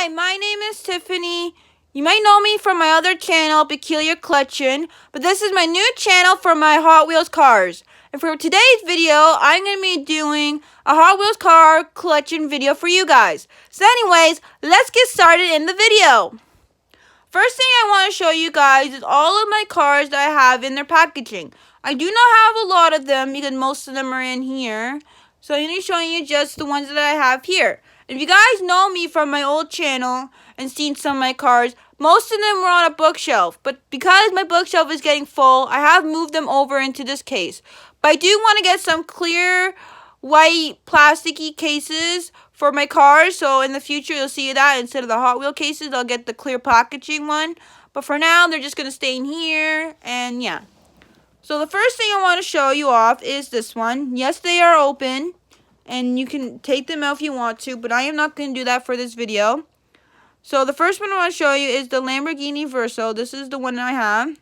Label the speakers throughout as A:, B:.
A: Hi, my name is Tiffany. You might know me from my other channel, Peculiar Collection, but this is my new channel for my Hot Wheels cars. And for today's video, I'm going to be doing a Hot Wheels car collection video for you guys. So anyways, let's get started in the video. First thing I want to show you guys is all of my cars that I have in their packaging. I do not have a lot of them because most of them are in here. So I'm going to be showing you just the ones that I have here. If you guys know me from my old channel and seen some of my cars, most of them were on a bookshelf. But because my bookshelf is getting full, I have moved them over into this case. But I do want to get some clear white plasticky cases for my cars. So in the future, you'll see that instead of the Hot Wheel cases, I'll get the clear packaging one. But for now, they're just going to stay in here. And yeah. So the first thing I want to show you off is this one. Yes, they are open. And you can take them out if you want to, but I am not going to do that for this video. So the first one I want to show you is the Lamborghini Verso. This is the one I have.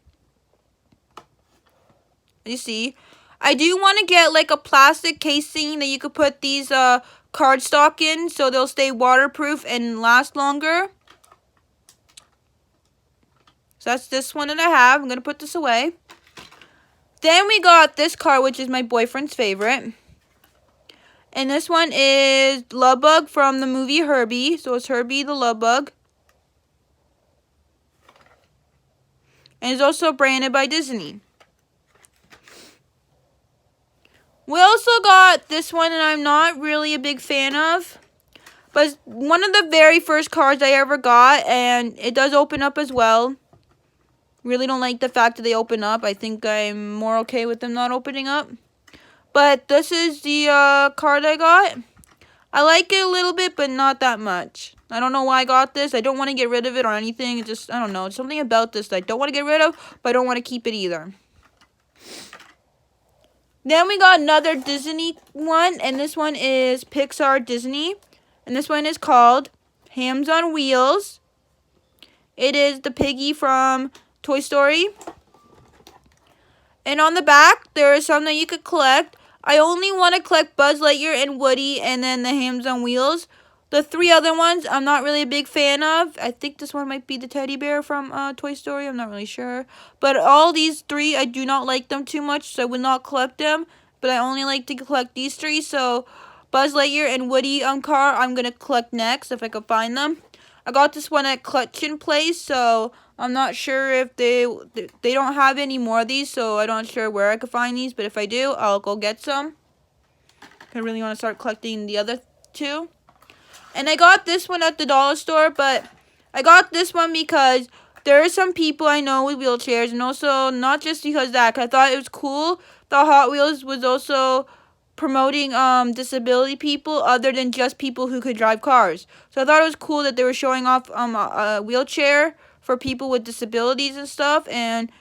A: You see, I do want to get like a plastic casing that you could put these cardstock in, so they'll stay waterproof and last longer. So that's this one that I have. I'm going to put this away. Then we got this car, which is my boyfriend's favorite. And this one is Love Bug from the movie Herbie. So it's Herbie the Love Bug. And it's also branded by Disney. We also got this one, and I'm not really a big fan of. But it's one of the very first cars I ever got. And it does open up as well. Really don't like the fact that they open up. I think I'm more okay with them not opening up. But this is the card I got. I like it a little bit, but not that much. I don't know why I got this. I don't want to get rid of it or anything. It's just, I don't know. Something about this that I don't want to get rid of, but I don't want to keep it either. Then we got another Disney one, and this one is Pixar Disney. And this one is called Hams on Wheels. It is the piggy from Toy Story. And on the back, there is some that you could collect. I only want to collect Buzz Lightyear and Woody and then the Hams on Wheels. The three other ones, I'm not really a big fan of. I think this one might be the teddy bear from Toy Story. I'm not really sure. But all these three, I do not like them too much, so I would not collect them. But I only like to collect these three. So Buzz Lightyear and Woody car, I'm going to collect next if I can find them. I got this one at Collection Place, so I'm not sure if they don't have any more of these, so I'm not sure where I could find these. But if I do, I'll go get some. I really want to start collecting the other two. And I got this one at the dollar store, but I got this one because there are some people I know with wheelchairs, and also not just because of that, 'cause I thought it was cool. The Hot Wheels was also promoting disability people other than just people who could drive cars. So I thought it was cool that they were showing off a wheelchair for people with disabilities and stuff. And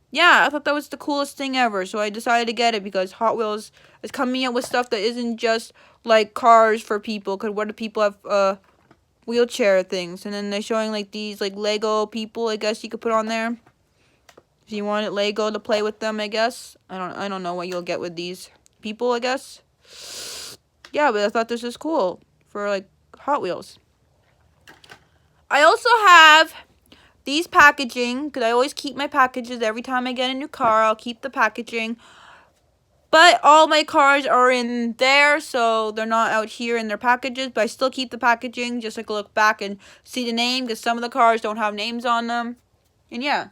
A: yeah, I thought that was the coolest thing ever. So I decided to get it because Hot Wheels is coming out with stuff that isn't just like cars for people. Because what do people have wheelchair things? And then they're showing like these like Lego people, I guess you could put on there. If you wanted Lego to play with them, I guess. I don't know what you'll get with these people, I guess. Yeah, but I thought this was cool for like Hot Wheels. I also have these packaging, because I always keep my packages every time I get a new car. I'll keep the packaging. But all my cars are in there, so they're not out here in their packages. But I still keep the packaging just so I can look back and see the name, because some of the cars don't have names on them. And yeah.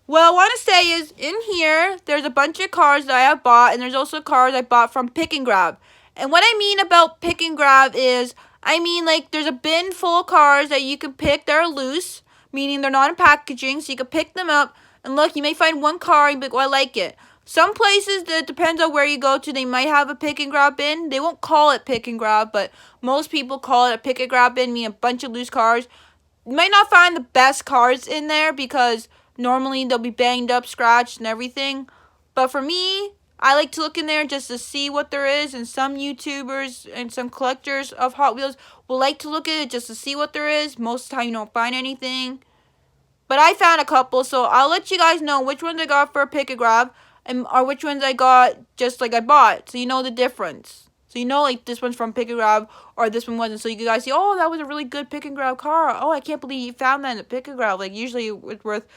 A: What I want to say is, in here, there's a bunch of cars that I have bought, and there's also cars I bought from Pick and Grab. And what I mean about Pick and Grab is, I mean, like, there's a bin full of cars that you can pick that are loose, meaning they're not in packaging, so you can pick them up, and look, you may find one car and be like, oh, I like it. Some places, that depends on where you go to, they might have a Pick and Grab bin. They won't call it Pick and Grab, but most people call it a Pick and Grab bin, meaning a bunch of loose cars. You might not find the best cars in there, because normally they'll be banged up, scratched, and everything. But for me, I like to look in there just to see what there is. And some YouTubers and some collectors of Hot Wheels will like to look at it just to see what there is. Most of the time you don't find anything. But I found a couple, so I'll let you guys know which ones I got for a Pick and Grab, or which ones I got just like I bought, so you know the difference. So you know, like, this one's from Pick and Grab, or this one wasn't. So you guys see, oh, that was a really good Pick and Grab car. Oh, I can't believe you found that in a Pick and Grab. Like, usually it's worth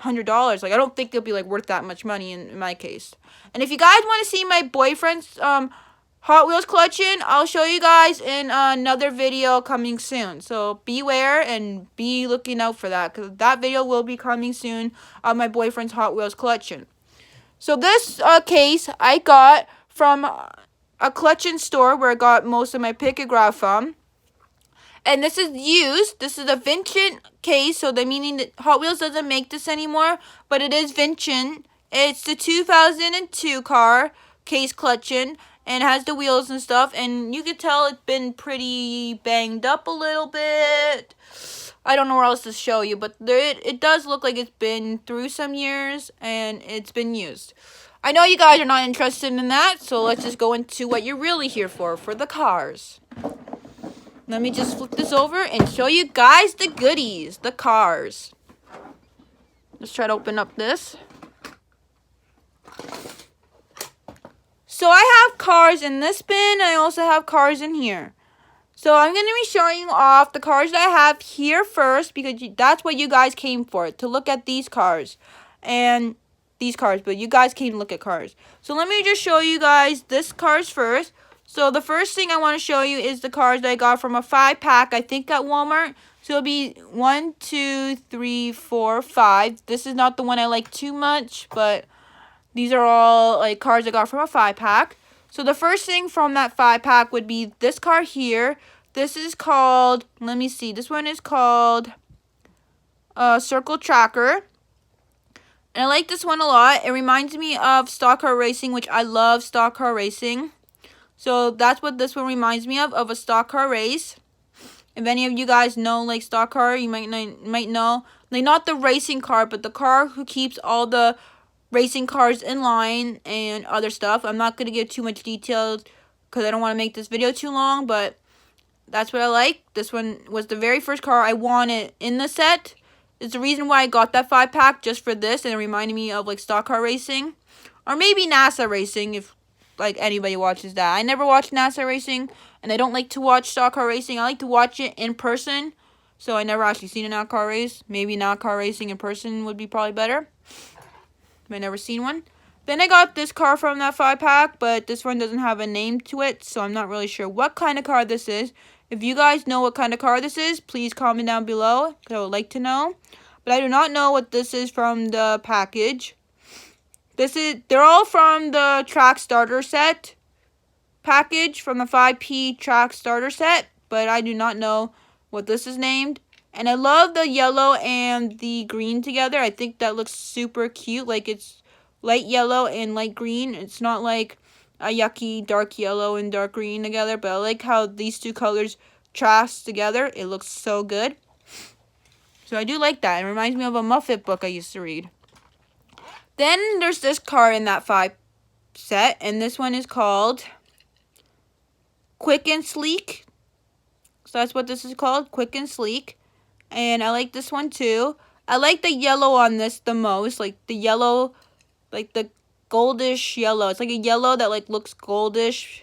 A: $100. Like, I don't think they'll be, like, worth that much money in my case. And if you guys want to see my boyfriend's Hot Wheels collection, I'll show you guys in another video coming soon. So beware and be looking out for that, because that video will be coming soon of my boyfriend's Hot Wheels collection. So this case I got from a collection store where I got most of my Pick and Grab from. And this is used. This is a Vincent case, so that meaning that Hot Wheels doesn't make this anymore, but it is Vincent. It's the 2002 car case collection, and it has the wheels and stuff, and you can tell it's been pretty banged up a little bit. I don't know where else to show you, but it does look like it's been through some years, and it's been used. I know you guys are not interested in that, so let's just go into what you're really here for the cars. Let me just flip this over and show you guys the goodies, the cars. Let's try to open up this. So I have cars in this bin. I also have cars in here. So I'm going to be showing you off the cars that I have here first, because that's what you guys came for, to look at these cars. And these cars, but you guys came to look at cars. So let me just show you guys this cars first. So the first thing I want to show you is the cars that I got from a 5-pack, I think, at Walmart. So it'll be 1, 2, 3, 4, 5. This is not the one I like too much, but these are all like cars I got from a 5-pack. So the first thing from that 5-pack would be this car here. This is called, let me see, this one is called Circle Tracker. And I like this one a lot. It reminds me of stock car racing, which I love stock car racing. So that's what this one reminds me of a stock car race. If any of you guys know like stock car, you might know. Like, not the racing car, but the car who keeps all the racing cars in line and other stuff. I'm not going to give too much details because I don't want to make this video too long, but that's what I like. This one was the very first car I wanted in the set. It's the reason why I got that 5-pack, just for this, and it reminded me of like stock car racing. Or maybe NASA racing, if like anybody watches that. I never watched NASA racing, and I don't like to watch stock car racing. I like to watch it in person, so I never actually seen a NASCAR race. Maybe NASCAR racing in person would be probably better. I've never seen one. Then I got this car from that 5-pack, but this one doesn't have a name to it, so I'm not really sure what kind of car this is. If you guys know what kind of car this is, please comment down below, because I would like to know. But I do not know what this is from the package. They're all from the track starter set package, from the 5P track starter set, but I do not know what this is named. And I love the yellow and the green together. I think that looks super cute. Like, it's light yellow and light green. It's not like a yucky dark yellow and dark green together, but I like how these two colors contrast together. It looks so good. So I do like that. It reminds me of a Muppet book I used to read. Then there's this car in that 5 set, and this one is called Quick and Sleek. So that's what this is called, Quick and Sleek. And I like this one too. I like the yellow on this the most, like the yellow, like the goldish yellow. It's like a yellow that like looks goldish,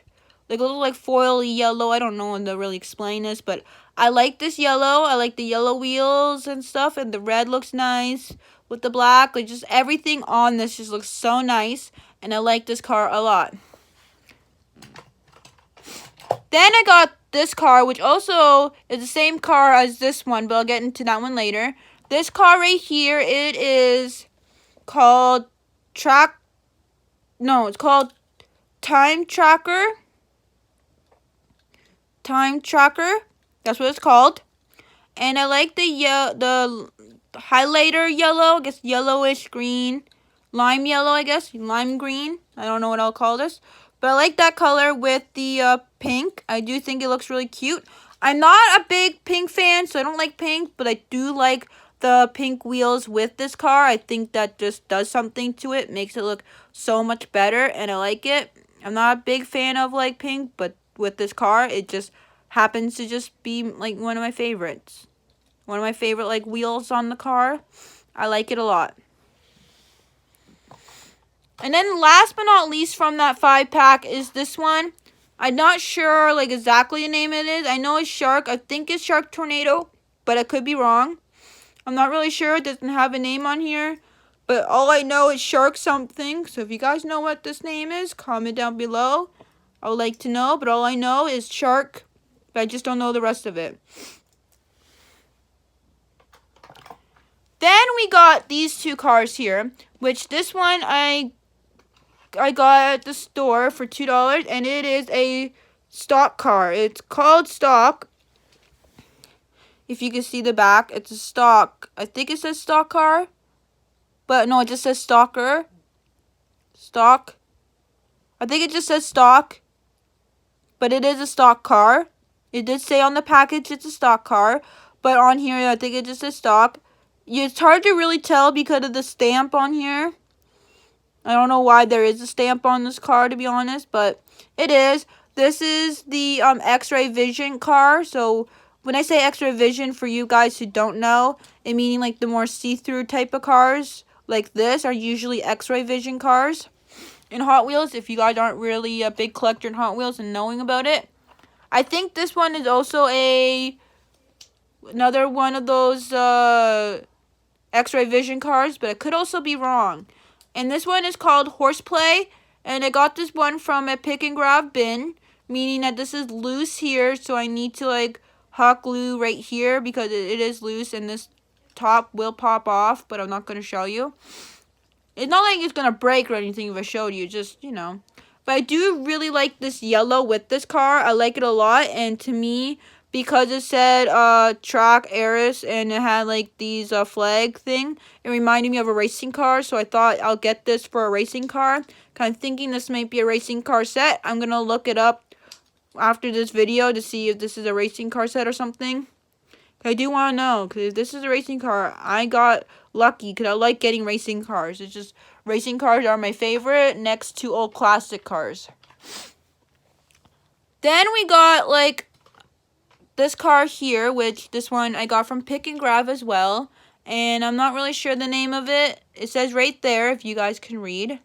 A: like a little like foily yellow. I don't know how to really explain this, but I like this yellow. I like the yellow wheels and stuff, and the red looks nice with the black. Like, just everything on this just looks so nice, and I like this car a lot. Then I got this car, which also is the same car as this one, but I'll get into that one later. This car right here, it is called it's called Time Tracker. Time Tracker. That's what it's called. And I like the highlighter yellow, I guess yellowish green, lime yellow, I guess, lime green. I don't know what I'll call this. But I like that color with the pink. I do think it looks really cute. I'm not a big pink fan, so I don't like pink, but I do like the pink wheels with this car. I think that just does something to it, makes it look so much better, and I like it. I'm not a big fan of like pink, but with this car, it just happens to just be like one of my favorites. One of my favorite like wheels on the car. I like it a lot. And then last but not least from that 5-pack is this one. I'm not sure like exactly the name it is. I know it's Shark. I think it's Shark Tornado, but I could be wrong. I'm not really sure. It doesn't have a name on here. But all I know is Shark something. So if you guys know what this name is, comment down below. I would like to know. But all I know is Shark. But I just don't know the rest of it. Then we got these two cars here. Which this one I got at the store for $2. And it is a stock car. It's called stock. If you can see the back, it's a stock. I think it says stock car. But no, it just says stalker. Stock. I think it just says stock. But it is a stock car. It did say on the package it's a stock car. But on here, I think it just says stock. It's hard to really tell because of the stamp on here. I don't know why there is a stamp on this car, to be honest. But it is. This is the X-ray vision car. So when I say X-ray vision, for you guys who don't know, it meaning like the more see-through type of cars like this are usually X-ray vision cars in Hot Wheels, if you guys aren't really a big collector in Hot Wheels and knowing about it. I think this one is also another one of those X-ray vision cars, but it could also be wrong. And this one is called Horseplay, and I got this one from a pick and grab bin, meaning that this is loose here, so I need to like hot glue right here because it is loose, and this top will pop off, but I'm not going to show you. It's not like it's going to break or anything if I showed you, just, you know. But I do really like this yellow with this car. I like it a lot, and to me, because it said track Eris and it had like these flag thing, it reminded me of a racing car, so I thought I'll get this for a racing car. Kind of thinking this might be a racing car set. I'm going to look it up after this video to see if this is a racing car set or something. I do want to know, because if this is a racing car, I got lucky, because I like getting racing cars. It's just, racing cars are my favorite, next to old classic cars. Then we got, like, this car here, which this one I got from Pick and Grab as well. And I'm not really sure the name of it. It says right there, if you guys can read.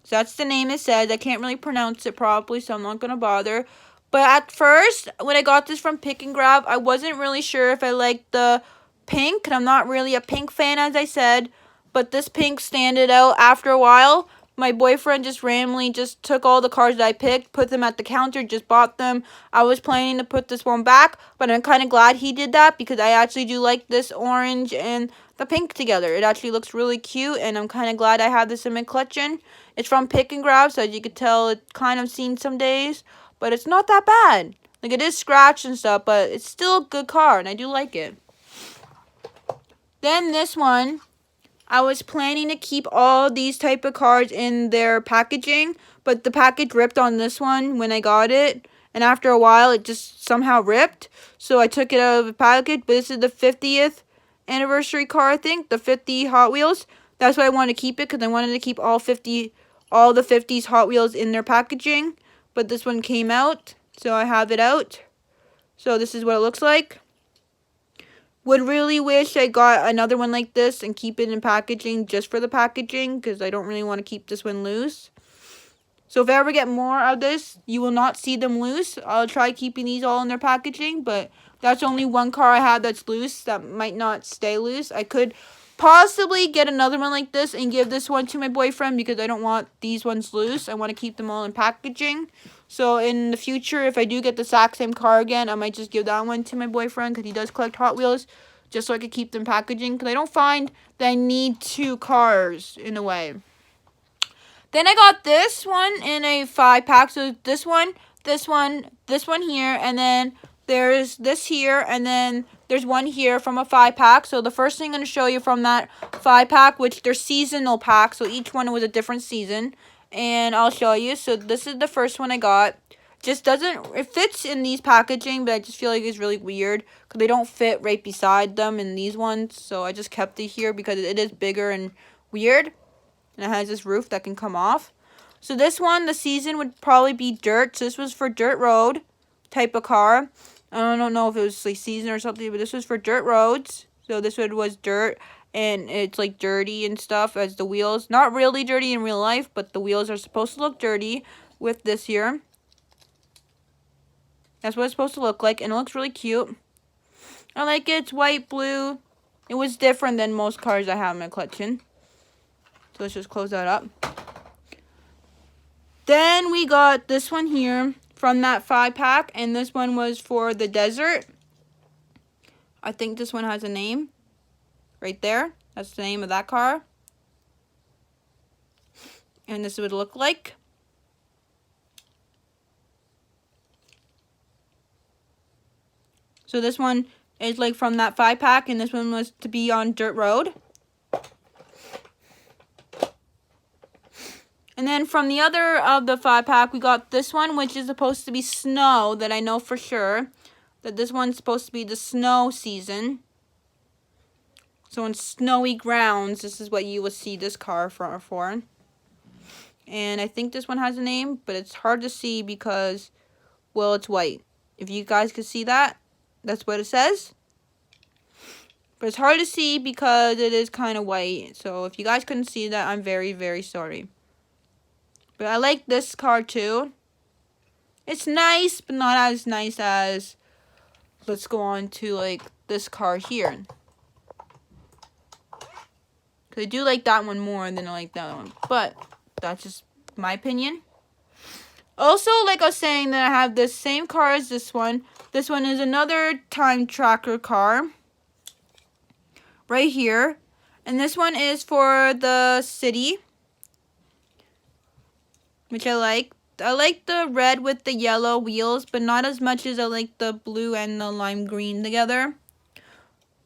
A: So that's the name it says. I can't really pronounce it properly, so I'm not going to bother. But at first, when I got this from Pick and Grab, I wasn't really sure if I liked the pink. And I'm not really a pink fan, as I said. But this pink standed out after a while. My boyfriend just randomly just took all the cars that I picked, put them at the counter, just bought them. I was planning to put this one back, but I'm kind of glad he did that because I actually do like this orange and the pink together. It actually looks really cute, and I'm kind of glad I have this in my collection. It's from Pick and Grab, so as you can tell, it's kind of seen some days. But it's not that bad. Like, it is scratched and stuff, but it's still a good car, and I do like it. Then this one, I was planning to keep all these type of cars in their packaging, but the package ripped on this one when I got it. And after a while, it just somehow ripped. So I took it out of the package, but this is the 50th anniversary car, I think. The 50 Hot Wheels. That's why I wanted to keep it, because I wanted to keep all the 50s Hot Wheels in their packaging. But this one came out, so I have it out. So this is what it looks like. Would really wish I got another one like this and keep it in packaging just for the packaging, because I don't really want to keep this one loose. So if I ever get more of this, you will not see them loose. I'll try keeping these all in their packaging, but that's only one car I have that's loose that might not stay loose. I could possibly get another one like this and give this one to my boyfriend because I don't want these ones loose. I want to keep them all in packaging. So in the future, if I do get the exact same car again, I might just give that one to my boyfriend because he does collect Hot Wheels, just so I could keep them packaging, because I don't find that I need two cars in a way. Then I got this one in a 5-pack. So this one here, and then there's this here, and then there's one here from a 5-pack. So the first thing I'm going to show you from that 5-pack, which they're seasonal packs, so each one was a different season, and I'll show you. So this is the first one I got. Just doesn't, it fits in these packaging, but I just feel like it's really weird because they don't fit right beside them in these ones. So I just kept it here because it is bigger and weird. And it has this roof that can come off. So this one, the season would probably be dirt. So this was for dirt road type of car. I don't know if it was like season or something, but this was for dirt roads. So this one was dirt, and it's like dirty and stuff as the wheels. Not really dirty in real life, but the wheels are supposed to look dirty with this here. That's what it's supposed to look like, and it looks really cute. I like it. It's white, blue. It was different than most cars I have in my collection. So let's just close that up. Then we got this one here from that 5-pack, and this one was for the desert. I think this one has a name right there. That's the name of that car. And this is what it looked like. So this one is like from that 5-pack, and this one was to be on dirt road. And then from the other of the 5-pack, we got this one, which is supposed to be snow, that I know for sure. That this one's supposed to be the snow season. So on snowy grounds, this is what you will see this car for. And I think this one has a name, but it's hard to see because, well, it's white. If you guys can see that, that's what it says. But it's hard to see because it is kind of white. So if you guys couldn't see that, I'm very, very sorry. But I like this car too. It's nice, but not as nice as, let's go on to like this car here. Because I do like that one more than I like that one. But that's just my opinion. Also, like I was saying, that I have the same car as this one. This one is another time tracker car. Right here. And this one is for the city. Which I like. I like the red with the yellow wheels, but not as much as I like the blue and the lime green together.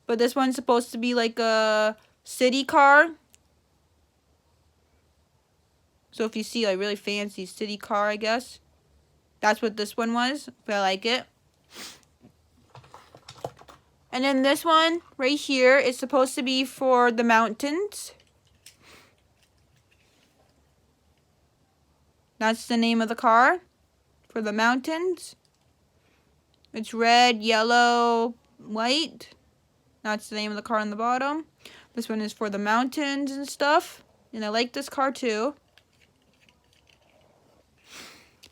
A: But this one's supposed to be like a city car. So if you see like really fancy city car, I guess. That's what this one was. But I like it. And then this one right here is supposed to be for the mountains. That's the name of the car. For the mountains. It's red, yellow, white. That's the name of the car on the bottom. This one is for the mountains and stuff. And I like this car too.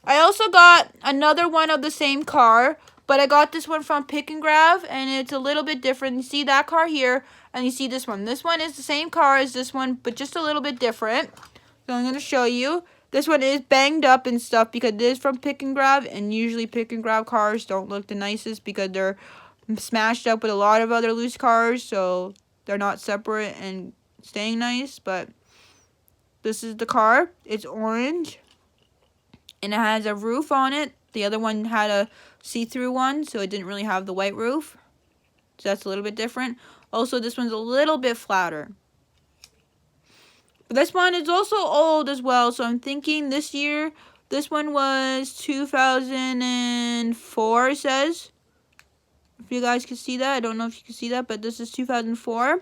A: I also got another one of the same car, but I got this one from Pick and Grab, and it's a little bit different. You see that car here, and you see this one. This one is the same car as this one, but just a little bit different. So I'm going to show you. This one is banged up and stuff because it is from Pick and Grab, and usually Pick and Grab cars don't look the nicest because they're smashed up with a lot of other loose cars, so they're not separate and staying nice. But this is the car. It's orange. And it has a roof on it. The other one had a see-through one, so it didn't really have the white roof. So that's a little bit different. Also, this one's a little bit flatter. But this one is also old as well, so I'm thinking this year, this one was 2004, it says. If you guys can see that, I don't know if you can see that, but this is 2004.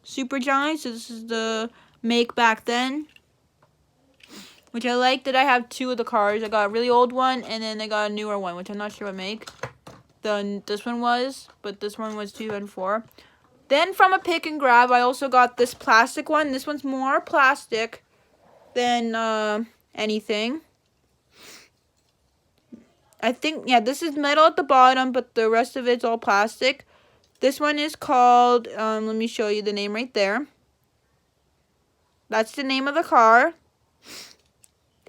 A: Supergiant, so this is the make back then. Which I like that I have two of the cars. I got a really old one, and then I got a newer one, which I'm not sure what make. This one was, but this one was 2004. Then from a Pick and Grab, I also got this plastic one. This one's more plastic than anything. I think, yeah, this is metal at the bottom, but the rest of it's all plastic. This one is called, let me show you the name right there. That's the name of the car.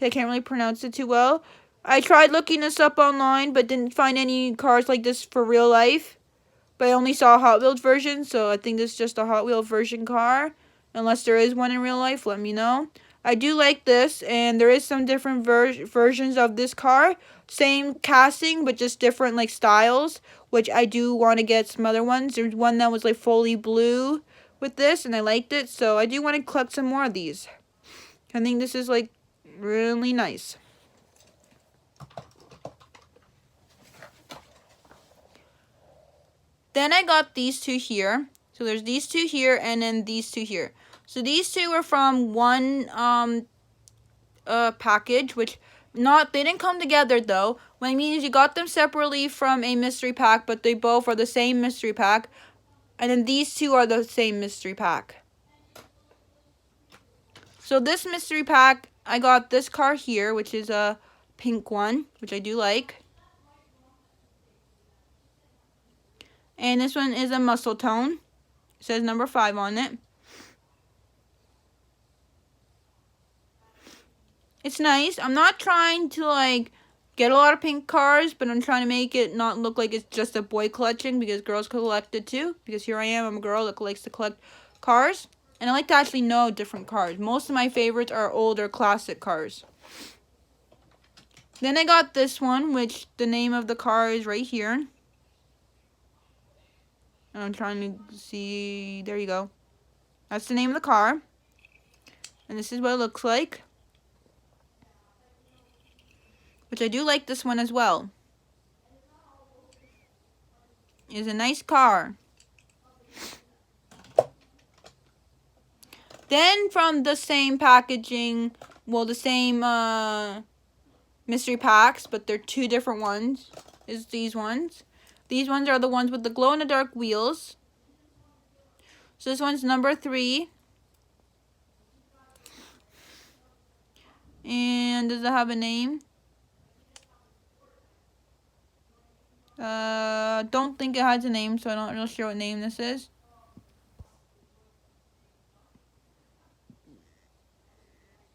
A: I can't really pronounce it too well. I tried looking this up online, but didn't find any cars like this for real life. But I only saw a Hot Wheels version, so I think this is just a Hot Wheels version car. Unless there is one in real life, let me know. I do like this, and there is some different versions of this car. Same casting, but just different like styles, which I do want to get some other ones. There's one that was like fully blue with this, and I liked it, so I do want to collect some more of these. I think this is like really nice. Then I got these two here. So there's these two here and then these two here. So these two are from one package, which they didn't come together though. What I mean is you got them separately from a mystery pack, but they both are the same mystery pack. And then these two are the same mystery pack. So this mystery pack I got this car here, which is a pink one, which I do like. And this one is a muscle tone. It says number 5 on it. It's nice. I'm not trying to like get a lot of pink cars, but I'm trying to make it not look like it's just a boy collection, because girls collect it too. Because here I am, I'm a girl that likes to collect cars. And I like to actually know different cars. Most of my favorites are older classic cars. Then I got this one, which the name of the car is right here. I'm trying to see. There you go. That's the name of the car. And this is what it looks like. Which I do like this one as well. It's a nice car. Then from the same packaging, well, the same mystery packs, but they're 2 different ones, is these ones. These ones are the ones with the glow-in-the-dark wheels. So this one's number 3. And does it have a name? Don't think it has a name, so I'm not real sure what name this is.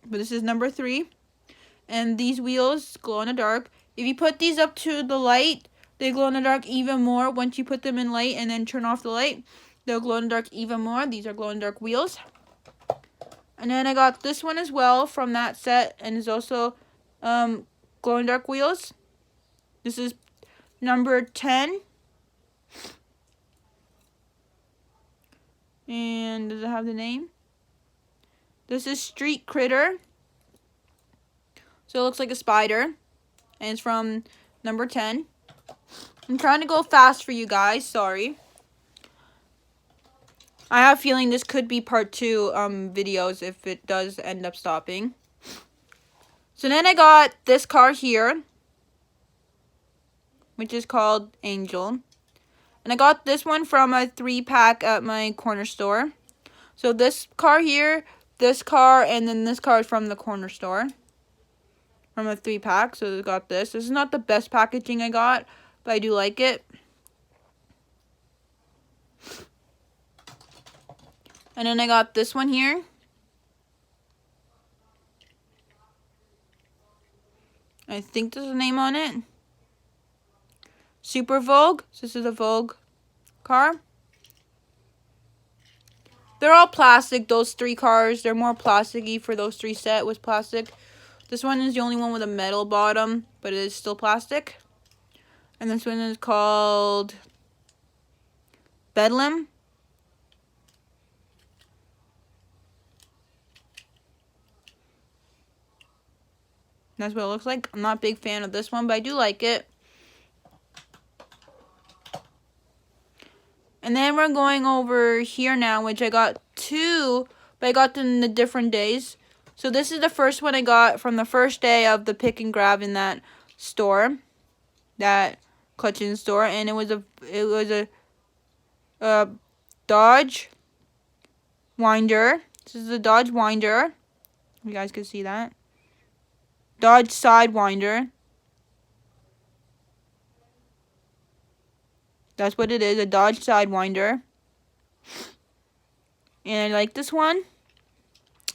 A: But this is number 3. And these wheels glow in the dark. If you put these up to the light, they glow in the dark even more. Once you put them in light and then turn off the light, they'll glow in the dark even more. These are glow in the dark wheels. And then I got this one as well from that set, and it's also glow in the dark wheels. This is number 10. And does it have the name? This is Street Critter. So it looks like a spider. And it's from number 10. I'm trying to go fast for you guys. Sorry. I have a feeling this could be part 2 videos if it does end up stopping. So then I got this car here, which is called Angel. And I got this one from a 3-pack at my corner store. So this car here, this car, and then this car is from the corner store. From a 3-pack, so I got this. This is not the best packaging I got, but I do like it. And then I got this one here. I think there's a name on it. Super Vogue. So this is a Vogue car. They're all plastic, those 3 cars. They're more plasticky for those 3 set was plastic. This one is the only one with a metal bottom, but it is still plastic. And this one is called Bedlam. That's what it looks like. I'm not a big fan of this one, but I do like it. And then we're going over here now, which I got 2, but I got them in the different days. So this is the first one I got from the first day of the pick and grab in that store, that collection store, and it was a Dodge Winder. This is a Dodge Winder. You guys can see that. Dodge Sidewinder. That's what it is, a Dodge Sidewinder. And I like this one.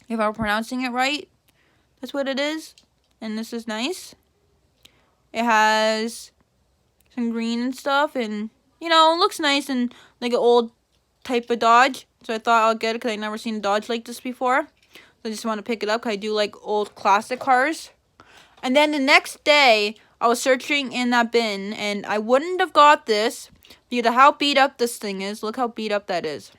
A: If I'm pronouncing it right, that's what it is. And this is nice. It has some green and stuff, and you know, it looks nice and like an old type of Dodge. So I thought I'll get it because I've never seen a Dodge like this before. So I just want to pick it up because I do like old classic cars. And then the next day, I was searching in that bin, and I wouldn't have got this because of how beat up this thing is. Look how beat up that is.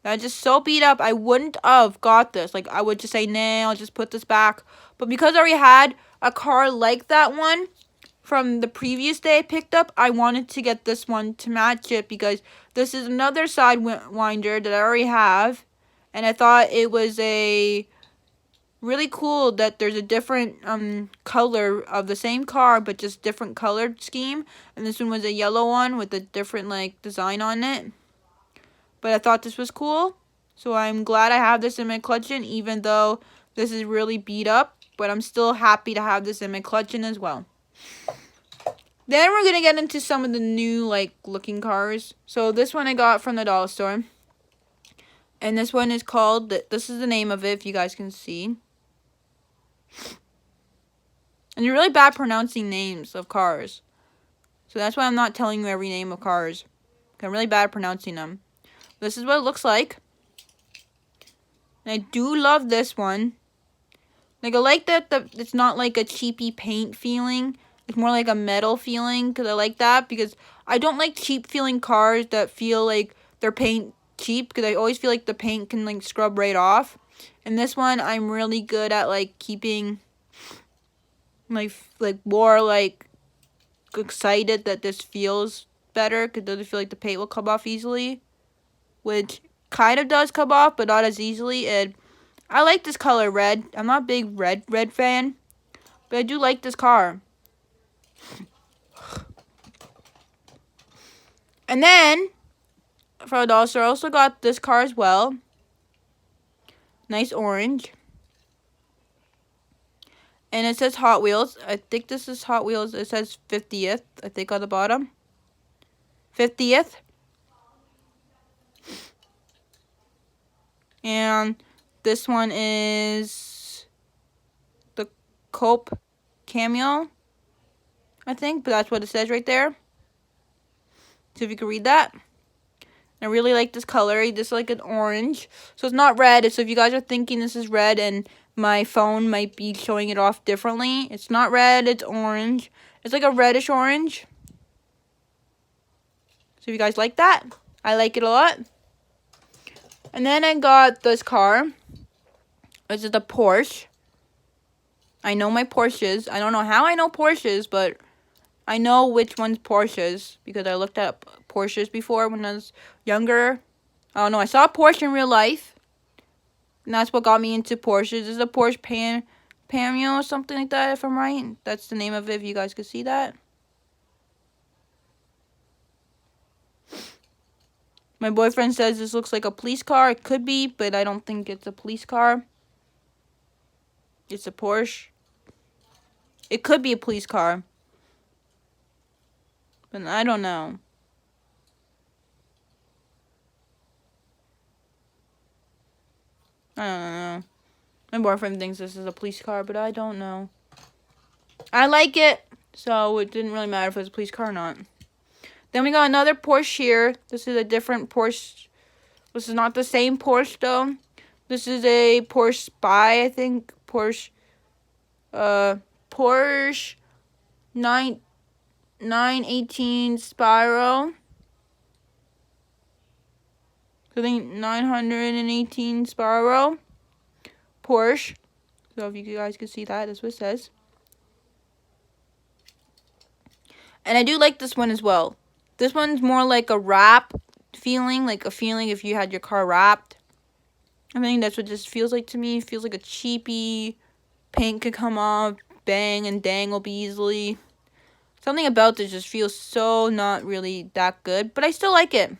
A: That's just so beat up, I wouldn't have got this. Like, I would just say, nah, I'll just put this back. But because I already had a car like that one from the previous day I picked up, I wanted to get this one to match it because this is another Sidewinder that I already have. And I thought it was a really cool that there's a different color of the same car, but just different colored scheme. And this one was a yellow one with a different like design on it. But I thought this was cool, so I'm glad I have this in my collection, even though This is really beat up, but I'm still happy to have this in my collection as well. Then we're going to get into some of the new, like, looking cars. So this one I got from the dollar store. And this one is called, this is the name of it, if you guys can see. And you're really bad pronouncing names of cars. So that's why I'm not telling you every name of cars. I'm really bad at pronouncing them. This is what it looks like. And I do love this one. Like, I like that it's not like a cheapy paint feeling. It's more like a metal feeling, because I like that. Because I don't like cheap feeling cars that feel like they're paint cheap, because I always feel like the paint can, like, scrub right off. And this one, I'm really good at, like, keeping, like more, like, excited that this feels better, because it doesn't feel like the paint will come off easily. Which kind of does come off, but not as easily. And I like this color, red. I'm not a big red fan, but I do like this car. And then, for a dollar store, I also got this car as well. Nice orange. And it says Hot Wheels. I think this is Hot Wheels. It says 50th, I think, on the bottom. 50th. And this one is the Cope Cameo, I think, but that's what it says right there. So if you can read that. I really like this color. This is like an orange. So it's not red. So if you guys are thinking this is red and my phone might be showing it off differently, it's not red, it's orange. It's like a reddish orange. So if you guys like that, I like it a lot. And then I got this car. This is the Porsche. I know my Porsches. I don't know how I know Porsches, but I know which one's Porsches because I looked at Porsches before when I was younger. I don't know. I saw a Porsche in real life, and that's what got me into Porsches. This is a Porsche Panamera or something like that, if I'm right. That's the name of it, if you guys could see that. My boyfriend says this looks like a police car. It could be, but I don't think it's a police car. It's a Porsche. It could be a police car. But I don't know. I don't know. My boyfriend thinks this is a police car, but I don't know. I like it, so it didn't really matter if it was a police car or not. Then we got another Porsche here. This is a different Porsche. This is not the same Porsche, though. This is a Porsche Spy, I think. Porsche 918 Spyro. I think 918 Spyro. Porsche. So if you guys can see that, that's what it says. And I do like this one as well. This one's more like a wrap feeling, like a feeling if you had your car wrapped. I think that's what this feels like to me. It feels like a cheapy, paint could come off, bang and dangle easily. Something about this just feels so not really that good, but I still like it.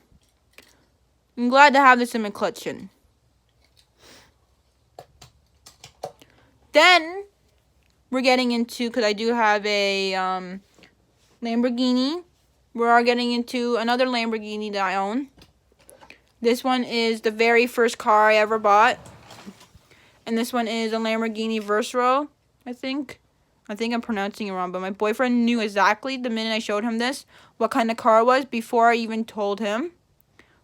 A: I'm glad to have this in my collection. Then, we're getting into, because I do have a Lamborghini. We are getting into another Lamborghini that I own. This one is the very first car I ever bought. And this one is a Lamborghini Verso, I think. I think I'm pronouncing it wrong, but my boyfriend knew exactly the minute I showed him this what kind of car it was before I even told him.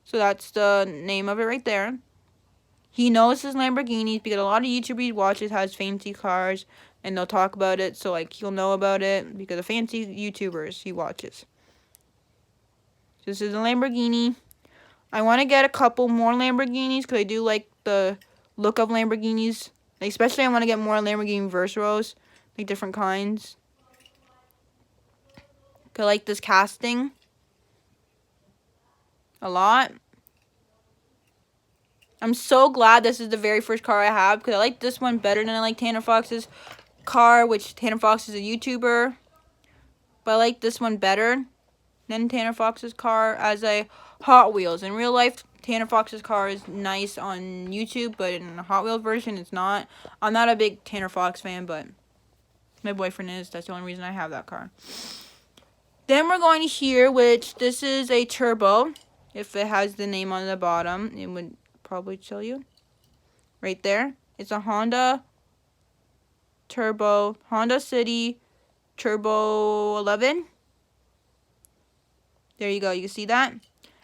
A: So that's the name of it right there. He knows his Lamborghinis because a lot of YouTubers he watches has fancy cars and they'll talk about it. So, like, he'll know about it because of fancy YouTubers he watches. This is a Lamborghini. I want to get a couple more Lamborghinis because I do like the look of Lamborghinis. Like, especially I want to get more Lamborghini Versos, like different kinds. I like this casting a lot. I'm so glad this is the very first car I have because I like this one better than I like Tanner Fox's car, which Tanner Fox is a YouTuber. But I like this one better. then Tanner Fox's car as a Hot Wheels. In real life, Tanner Fox's car is nice on YouTube, but in the Hot Wheels version, it's not. I'm not a big Tanner Fox fan, but my boyfriend is. That's the only reason I have that car. Then we're going to here, which this is a turbo. If it has the name on the bottom, it would probably show you. Right there. It's a Honda Turbo, Honda City Turbo 11. There you go. You can see that.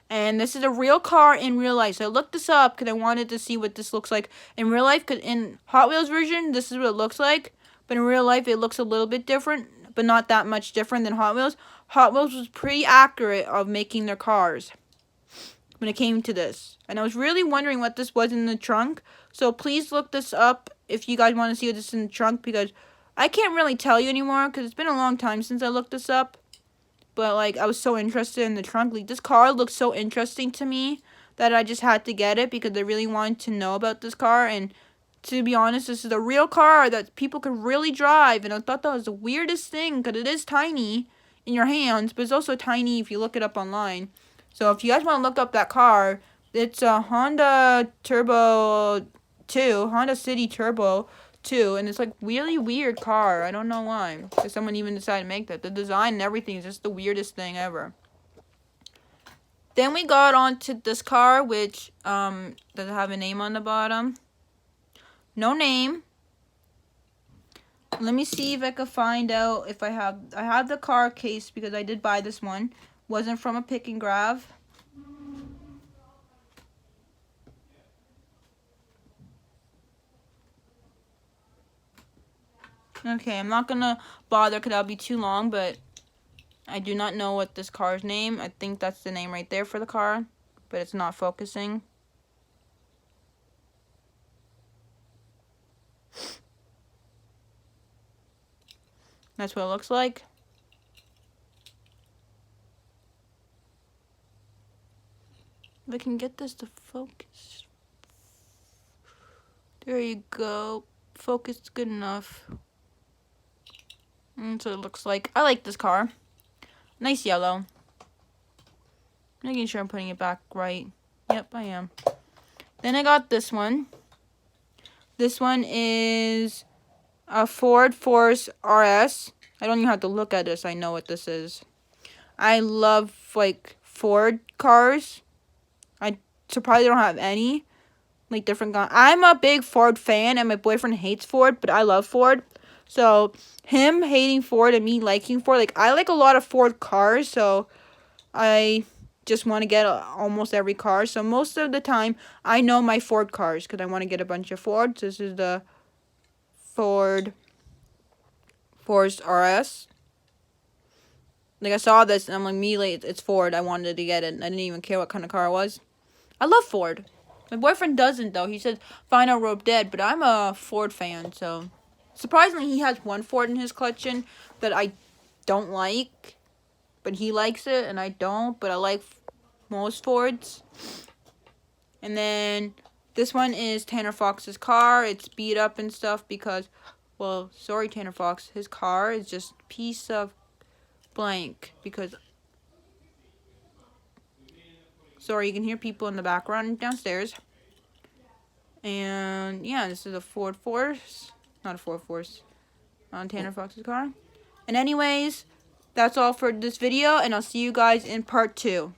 A: And this is a real car in real life. So I looked this up because I wanted to see what this looks like in real life. Because in Hot Wheels version, this is what it looks like. But in real life, it looks a little bit different. But not that much different than Hot Wheels. Hot Wheels was pretty accurate of making their cars when it came to this. And I was really wondering what this was in the trunk. So please look this up if you guys want to see what this is in the trunk. Because I can't really tell you anymore. Because it's been a long time since I looked this up. But, like, I was so interested in the trunk. Like, this car looked so interesting to me that I just had to get it because I really wanted to know about this car. And to be honest, this is a real car that people could really drive. And I thought that was the weirdest thing because it is tiny in your hands, but it's also tiny if you look it up online. So if you guys want to look up that car, it's a Honda Turbo 2, Honda City Turbo 2, and it's like really weird car. I don't know why. Because someone even decided to make that. The design and everything is just the weirdest thing ever. Then we got onto this car, which does it have a name on the bottom? No name. Let me see if I can find out if I have the car case because I did buy this one. Wasn't from a pick and grab. Okay, I'm not gonna bother because that'll be too long, but I do not know what this car's name. I think that's the name right there for the car, but it's not focusing. That's what it looks like. If I can get this to focus. There you go. Focus good enough. And so it looks like. I like this car. Nice yellow. Making sure I'm putting it back right. Yep, I am. Then I got this one. This one is a Ford Force RS. I don't even have to look at this. I know what this is. I love, like, Ford cars. I surprised I don't have any. Like, different guns. I'm a big Ford fan, and my boyfriend hates Ford, but I love Ford. So, him hating Ford and me liking Ford. Like, I like a lot of Ford cars, so I just want to get almost every car. So, most of the time, I know my Ford cars because I want to get a bunch of Fords. This is the Ford Force RS. Like, I saw this, and I'm like, immediately, it's Ford. I wanted to get it. I didn't even care what kind of car it was. I love Ford. My boyfriend doesn't, though. He says, Final Rope Dead, but I'm a Ford fan, so. Surprisingly, he has one Ford in his collection that I don't like, but he likes it, and I don't, but I like most Fords. And then, this one is Tanner Fox's car. It's beat up and stuff because, well, sorry, Tanner Fox. His car is just a piece of blank because, sorry, you can hear people in the background downstairs. And, yeah, this is a Ford Force. Not a Ford Force. On Tanner Fox's car. And anyways, that's all for this video, and I'll see you guys in part 2.